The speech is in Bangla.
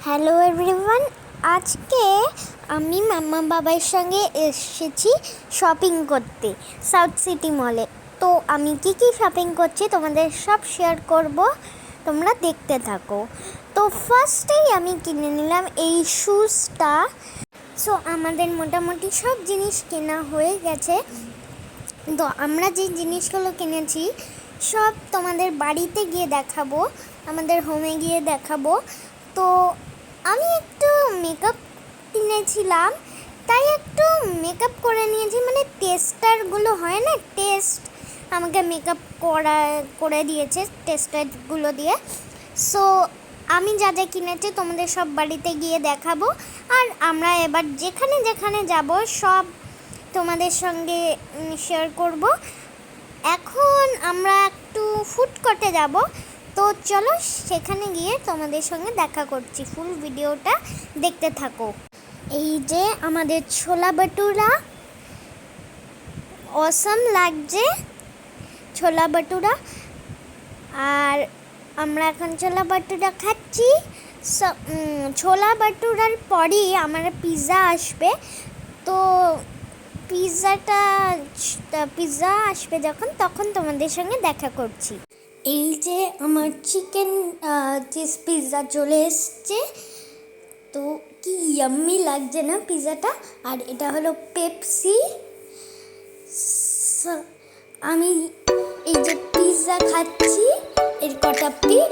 হ্যালো এভরিওয়ান, আজকে আমি মাম্মা বাবার সঙ্গে এসেছি শপিং করতে সাউথ সিটি মলে। তো আমি কি শপিং করছি তোমাদের সব শেয়ার করব, তোমরা দেখতে থাকো। তো ফার্স্টেই আমি কিনে নিলাম এই শ্যুজটা। সো আমাদের মোটামুটি সব জিনিস কেনা হয়ে গেছে। তো আমরা যে জিনিসগুলো কিনেছি সব তোমাদের বাড়িতে গিয়ে দেখাবো, আমাদের হোমে গিয়ে দেখাবো। তো আমি একটু মেকআপ কিনেছিলাম, তাই একটু মেকআপ করে নিয়েছি, মানে টেস্টারগুলো হয় না, টেস্ট আমাকে মেকআপ করে দিয়েছে টেস্টারগুলো দিয়ে। সো আমি যা যা কিনেছি তোমাদের সব বাড়িতে গিয়ে দেখাবো। আর আমরা এবার যেখানে যেখানে যাব সব তোমাদের সঙ্গে শেয়ার করব। এখন আমরা একটু ফুড কোর্টে যাব, তো চলো সেখানে গিয়ে তোমাদের সঙ্গে দেখা করছি। ফুল ভিডিওটা দেখতে থাকো। এই যে আমাদের ছোলা ভটুরা, অসাম লাগছে ছোলা ভটুরা। আর আমরা এখন ছোলা ভটুরা খাচ্ছি। ছোলা ভটুরার পরই আমার পিৎজা আসবে। তো পিৎজা আসবে যখন, তখন তোমাদের সঙ্গে দেখা করছি। এই যে আমার চিকেন চিজ পিৎজা চলে এসছে। তো কি ইয়াম্মি লাগছে না পিৎজাটা। আর এটা হলো পেপসি। আমি এই যে পিৎজা খাচ্ছি, এর কটা পিক